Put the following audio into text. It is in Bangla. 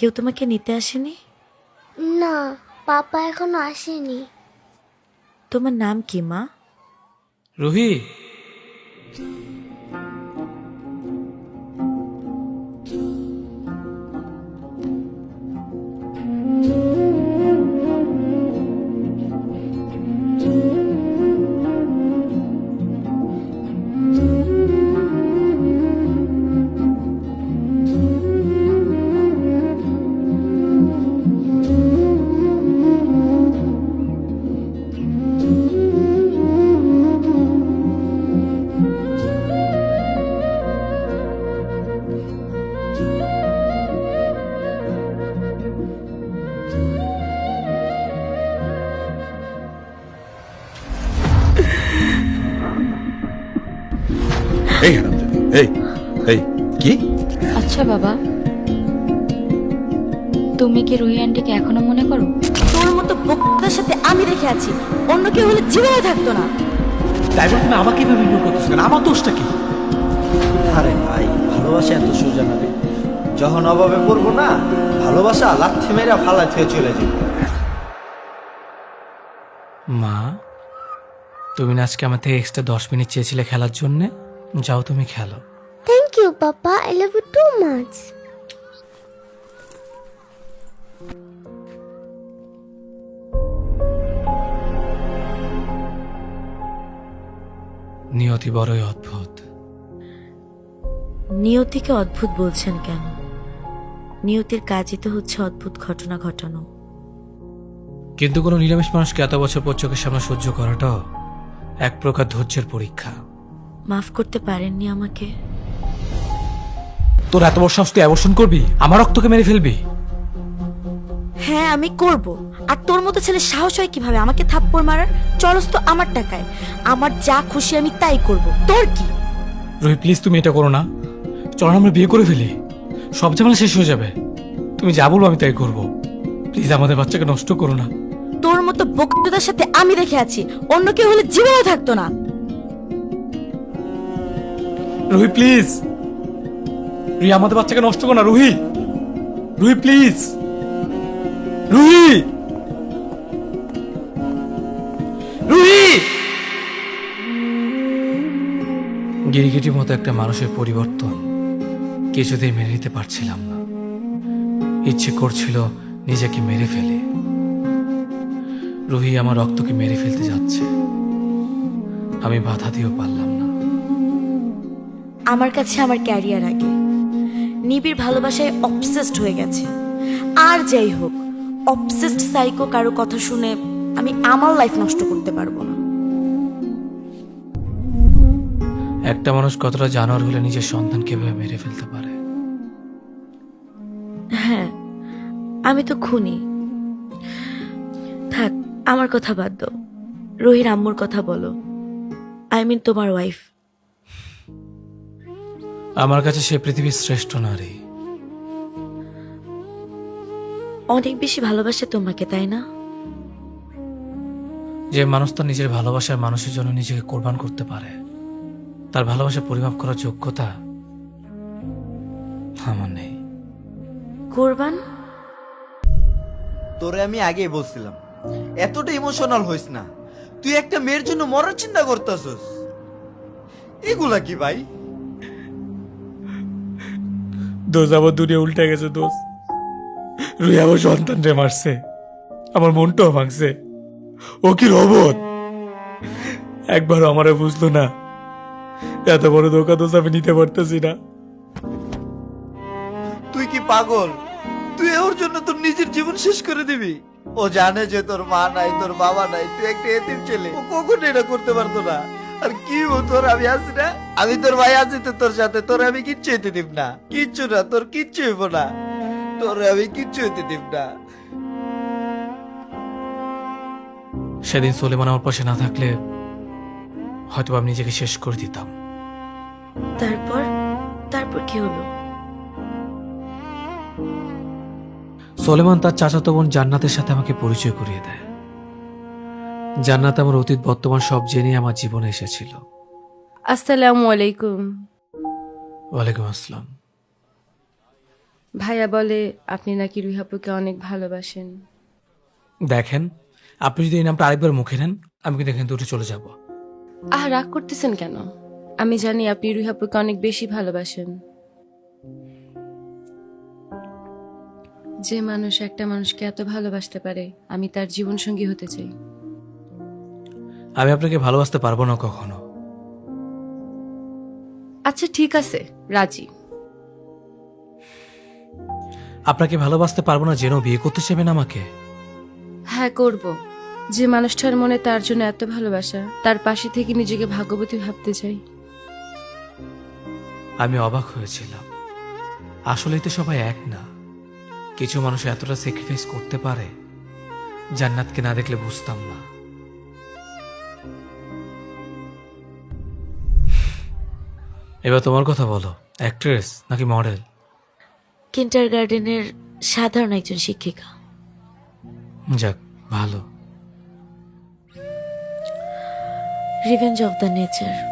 কেউ তোমাকে নিতে আসেনি? না, পাপা এখনো আসেনি। তোমার নাম কি মা? রুহি, এই হারামজাদি, এই এই কি? আচ্ছা বাবা, তুমি কি রুহি আন্টিকে এখনো মনে করো? তোর মতো বক্তার সাথে আমি রেখে আছি, অন্য কেউ হলে জীবনে থাকতো না। তাই বলে তুমি আমাকে এভাবে ইগনোর করতেছো কেন? আমার দোষটা কি? আরে ভাই, ভালোবাসা এত সোজা না রে। যখন অভাবে পড়বো না, ভালোবাসা লাথি মেরা ফালা থেকে চলে যাবে। মা, তুমি না আজকে আমার থেকে এক্সট্রা 10 মিনিট চেয়েছিলে খেলার জন্যে? যাও তুমি খেলো। Thank you papa, I love you too much. নিয়তি বড়ই অদ্ভুত। নিয়তিকে অদ্ভুত বলছেন কেন? নিয়তির কাজই তো হচ্ছে অদ্ভুত ঘটনা ঘটানো। কিন্তু কোনো নিরামিষ মানুষকে এত বছর পর চোখের সামনে সহ্য করাটাও এক প্রকার ধৈর্যের পরীক্ষা। মাফ করতে পারেননি আমাকে? তোর এত বড় সাহস, তুই অ্যাবর্শন করবি? আমার রক্তকে মেরে ফেলবি? হ্যাঁ আমি করব। আর তোর মতো ছেলে সাহস হয় কিভাবে আমাকে থাপ্পড় মারার? চলস তো আমার টাকায়, আমার যা খুশি আমি তাই করব। তোর কি? রোহি প্লিজ, তুমি এটা করো না। চলো না আমরা বিয়ে করে ফেলি, সব ঝামেলা শেষ হয়ে যাবে। তুমি যা বলবো আমি তাই করবো। প্লিজ আমাদের বাচ্চাকে নষ্ট করো না। তোর মতো বক্তৃতার সাথে আমি রেখে আছি, অন্য কেউ হলে জীবনে থাকতো না। রুহি প্লিজ, রুহি আমাদের বাচ্চাকে নষ্ট করো না। রুহি, রুহি প্লিজ, রুহি, রুহি। গিরিগিটির মতো একটা মানুষের পরিবর্তন কিছুতেই মেনে নিতে পারছিলাম না। ইচ্ছে করছিল নিজেকে মেরে ফেলে। রুহি আমার রক্তকে মেরে ফেলতে যাচ্ছে, আমি বাধা দিয়েও পারলাম না। আমার কাছে আমার ক্যারিয়ার আগে। নিবিড় ভালোবাসায় অবসেসড হয়ে গেছে। আর যাই হোক, অবসেসড সাইকো কারো কথা শুনে আমি আমার লাইফ নষ্ট করতে পারবো না। একটা মানুষ কতটা জানোয়ার হলে নিজের সন্তানকে ভেবে মেরে ফেলতে পারে। হ্যাঁ, আমি তো খুনি। থাক, আমার কথা বাদ দাও। রোহির আম্মুর কথা বলো, আই মিন তোমার ওয়াইফ। আমার কাছে সে পৃথিবীর শ্রেষ্ঠ নারী। অনেক বেশি ভালোবাসে তোমাকে, তাই না? যে মানুষ তার নিজের ভালোবাসার মানুষের জন্য নিজেকে কোরবান করতে পারে, তার ভালোবাসা পরিমাপ করার যোগ্যতা আমার নেই। কোরবান? তোরে আমি আগেই বলছিলাম, এতটা ইমোশনাল হইস না। তুই একটা মেয়ের জন্য মরার চিন্তা করতেছস, এগুলা কি ভাই? দোষ আমার দুনিয়া উল্টে গেছে। দোষ রুই আমার সন্তান রে মারছে, আমার মনটাও ভাঙছে। ও কি রবট? একবার আমারে বুঝলো না। এত বড় ধোকা দোষ আমি নিতে পারতেছি না। তুই কি পাগল? তুই ওর জন্য তোর নিজের জীবন শেষ করে দিবি? ও জানে যে তোর মা নাই, তোর বাবা নাই, তুই একটা এতিম ছেলে। ও কখনো এটা করতে পারতো না। আর কি ও তোর, আমি আছি না, আমি তোর ভাই আছি তো তোর সাথে। তোর আমি কিচ্ছু হইতে দিব না, কিচ্ছু না, তোর কিচ্ছু হইব না, তোর আমি কিচ্ছু হইতে দিব না। সেদিন সোলেমান আমার পাশে না থাকলে হয়তো আমি নিজেকে শেষ করে দিতাম। তারপর তারপর কি হলো? সোলেমান তার চাচাতো বোন জান্নাতের সাথে আমাকে পরিচয় করিয়ে দেয়। জান্নাত আমার অতীত বর্তমান সব জেনে আমার জীবনে এসেছিল। আসসালামু আলাইকুম। ওয়ালাইকুম আসসালাম। ভাইয়া বলে আপনি নাকি রুহাপুকে অনেক ভালোবাসেন। দেখেন, আপনি যদি এই নামটা আরেকবার মুখে নেন, আমি কিন্তু এখান থেকে উঠে চলে যাব। রাগ করতেছেন কেন? আমি জানি আপনি রুহাপুকে অনেক বেশি ভালোবাসেন। যে মানুষ একটা মানুষকে এত ভালোবাসতে পারে, আমি তার জীবন সঙ্গী হতে চাই। আমি আপনাকে ভালোবাসতে পারবো না কখনো। আচ্ছা ঠিক আছে, রাজি। আপনাকে ভালোবাসতে পারবো না জেনেও বিয়ে করতে চাইবেন আমাকে? হ্যাঁ করব। যে মানুষটার মনে তার জন্য এত ভালোবাসা, তার পাশে থেকে নিজেকে ভাগ্যবতী ভাবতে চাই। আমি অবাক হয়েছিলাম, আসলেই তো সবাই এক না। কিছু মানুষ এতটা স্যাক্রিফাইস করতে পারে, জান্নাতকে না দেখলে বুঝতাম না। এবার তোমার কথা বলো, অ্যাক্ট্রেস নাকি মডেল? কিন্টার গার্ডেনের সাধারণ একজন শিক্ষিকা। যাক, ভালো। Revenge of the nature.